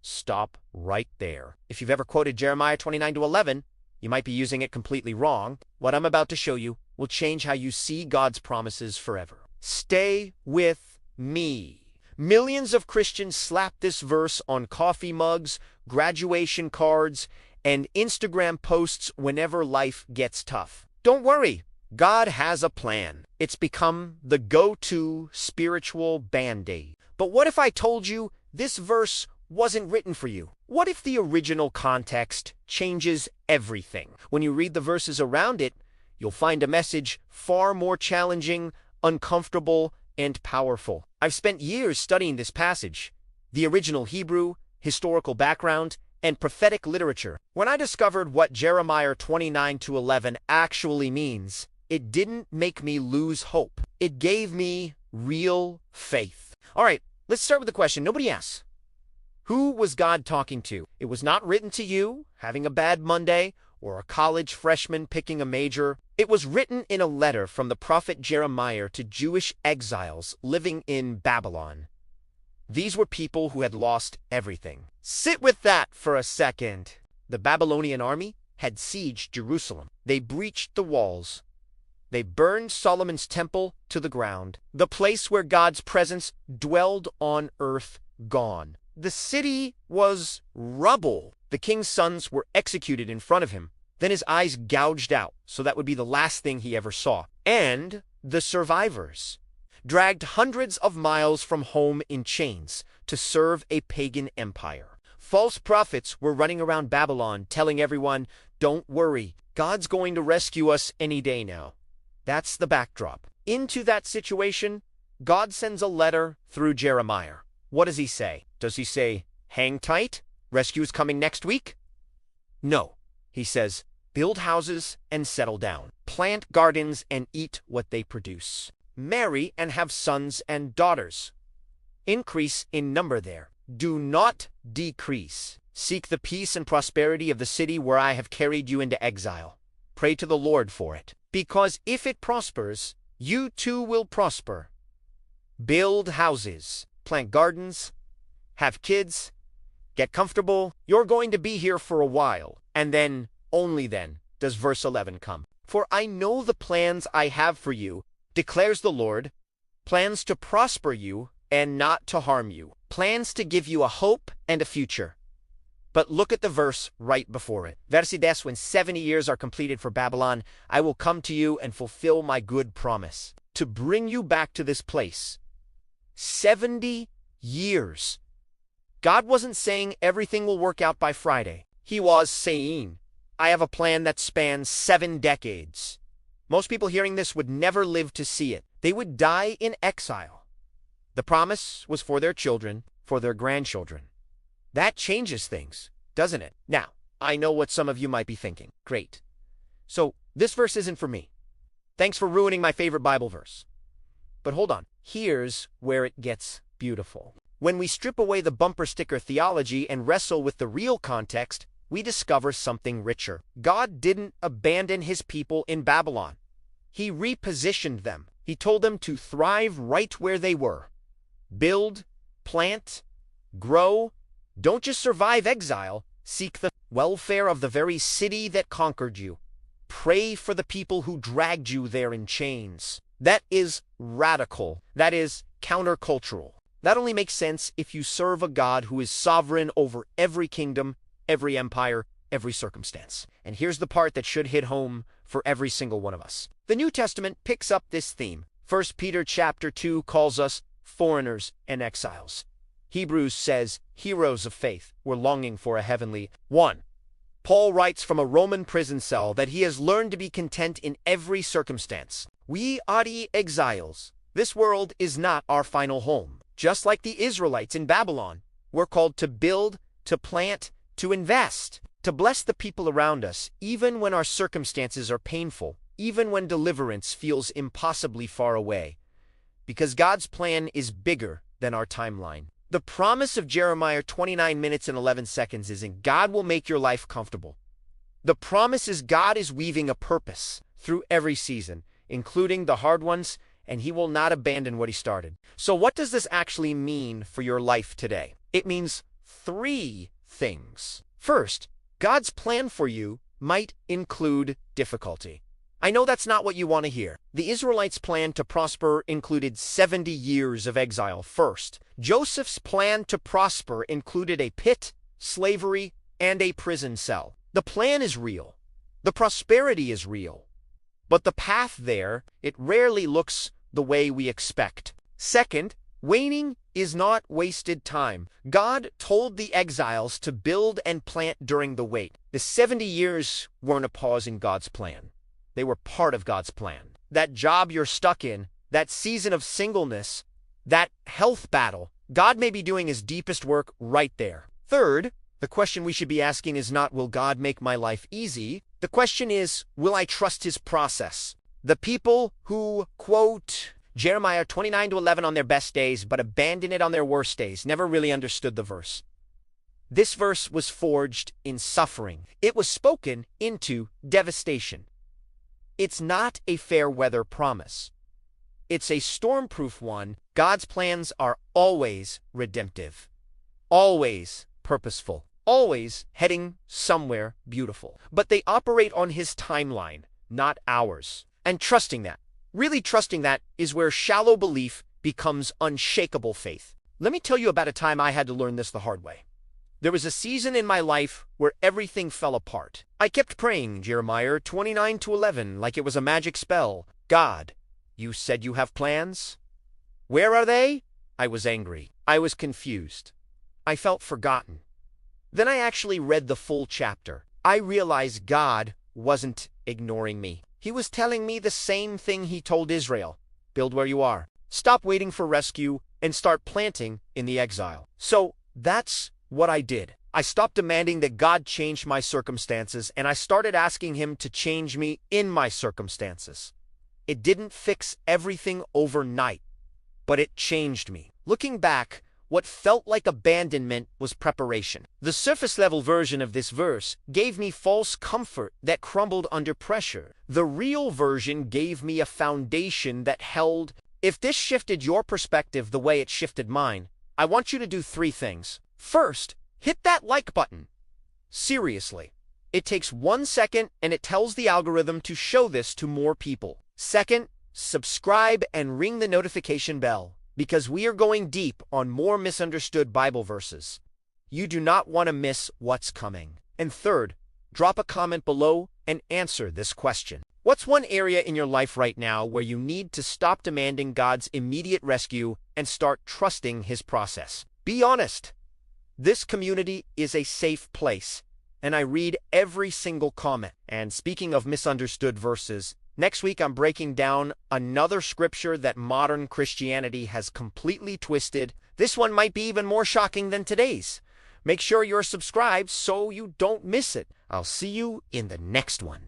Stop right there. If you've ever quoted Jeremiah 29-11, you might be using it completely wrong. What I'm about to show you will change how you see God's promises forever. Stay with me. Millions of Christians slap this verse on coffee mugs, graduation cards, and Instagram posts whenever life gets tough. Don't worry, God has a plan. It's become the go-to spiritual band-aid. But what if I told you this verse wasn't written for you? What if the original context changes everything? When you read the verses around it, you'll find a message far more challenging, uncomfortable, and powerful. I've spent years studying this passage, the original Hebrew, historical background, and prophetic literature. When I discovered what Jeremiah 29-11 actually means, it didn't make me lose hope. It gave me real faith. All right, let's start with the question nobody asks. Who was God talking to? It was not written to you, having a bad Monday, or a college freshman picking a major. It was written in a letter from the prophet Jeremiah to Jewish exiles living in Babylon. These were people who had lost everything. Sit with that for a second. The Babylonian army had sieged Jerusalem. They breached the walls. They burned Solomon's temple to the ground. The place where God's presence dwelled on earth gone. The city was rubble. The king's sons were executed in front of him. Then his eyes gouged out, so that would be the last thing he ever saw. And the survivors, dragged hundreds of miles from home in chains to serve a pagan empire. False prophets were running around Babylon telling everyone, don't worry, God's going to rescue us any day now. That's the backdrop. Into that situation, God sends a letter through Jeremiah. What does he say? Does he say, hang tight, rescue's coming next week? No. He says, build houses and settle down. Plant gardens and eat what they produce. Marry and have sons and daughters. Increase in number there. Do not decrease. Seek the peace and prosperity of the city where I have carried you into exile. Pray to the Lord for it. Because if it prospers, you too will prosper. Build houses, plant gardens, have kids, get comfortable. You're going to be here for a while. And then, only then, does verse 11 come. For I know the plans I have for you, declares the Lord, plans to prosper you and not to harm you, plans to give you a hope and a future. But look at the verse right before it. Verse 10, when 70 years are completed for Babylon, I will come to you and fulfill my good promise, to bring you back to this place. 70 years. God wasn't saying everything will work out by Friday. He was saying, I have a plan that spans 7 decades. Most people hearing this would never live to see it. They would die in exile. The promise was for their children, for their grandchildren. That changes things, doesn't it? Now, I know what some of you might be thinking. Great. So, this verse isn't for me. Thanks for ruining my favorite Bible verse. But hold on. Here's where it gets beautiful. When we strip away the bumper sticker theology and wrestle with the real context, we discover something richer. God didn't abandon his people in Babylon. He repositioned them. He told them to thrive right where they were. Build, plant, grow. Don't just survive exile. Seek the welfare of the very city that conquered you. Pray for the people who dragged you there in chains. That is radical. That is countercultural. That only makes sense if you serve a God who is sovereign over every kingdom, every empire, every circumstance. And here's the part that should hit home for every single one of us. The New Testament picks up this theme. 1 Peter chapter 2 calls us foreigners and exiles. Hebrews says heroes of faith were longing for a heavenly one. Paul writes from a Roman prison cell that he has learned to be content in every circumstance. We are the exiles. This world is not our final home. Just like the Israelites in Babylon, we're called to build, to plant, to invest, to bless the people around us, even when our circumstances are painful, even when deliverance feels impossibly far away. Because God's plan is bigger than our timeline. The promise of Jeremiah 29 minutes and 11 seconds is in God will make your life comfortable. The promise is God is weaving a purpose through every season, including the hard ones, and he will not abandon what he started. So what does this actually mean for your life today? It means 3 things. First, God's plan for you might include difficulty. I know that's not what you want to hear. The Israelites' plan to prosper included 70 years of exile first. Joseph's plan to prosper included a pit, slavery, and a prison cell. The plan is real. The prosperity is real. But the path there, it rarely looks the way we expect. Second, waiting is not wasted time. God told the exiles to build and plant during the wait. The 70 years weren't a pause in God's plan. They were part of God's plan. That job you're stuck in, that season of singleness, that health battle, God may be doing his deepest work right there. Third, the question we should be asking is not, will God make my life easy? The question is, will I trust his process? The people who quote Jeremiah 29-11 on their best days, but abandon it on their worst days, never really understood the verse. This verse was forged in suffering. It was spoken into devastation. It's not a fair weather promise. It's a stormproof one. God's plans are always redemptive, always purposeful, always heading somewhere beautiful. But they operate on his timeline, not ours. And trusting that, really trusting that, is where shallow belief becomes unshakable faith. Let me tell you about a time I had to learn this the hard way. There was a season in my life where everything fell apart. I kept praying Jeremiah 29-11 like it was a magic spell. God, you said you have plans? Where are they? I was angry. I was confused. I felt forgotten. Then I actually read the full chapter. I realized God wasn't ignoring me. He was telling me the same thing he told Israel. Build where you are. Stop waiting for rescue and start planting in the exile. So that's what I did. I stopped demanding that God change my circumstances, and I started asking him to change me in my circumstances. It didn't fix everything overnight, but it changed me. Looking back, what felt like abandonment was preparation. The surface-level version of this verse gave me false comfort that crumbled under pressure. The real version gave me a foundation that held. If this shifted your perspective the way it shifted mine, I want you to do 3 things. First, hit that like button. Seriously. It takes 1 second and it tells the algorithm to show this to more people. Second, subscribe and ring the notification bell, because we are going deep on more misunderstood Bible verses. You do not want to miss what's coming. And third, drop a comment below and answer this question. What's one area in your life right now where you need to stop demanding God's immediate rescue and start trusting his process? Be honest. This community is a safe place, and I read every single comment. And speaking of misunderstood verses, next week I'm breaking down another scripture that modern Christianity has completely twisted. This one might be even more shocking than today's. Make sure you're subscribed so you don't miss it. I'll see you in the next one.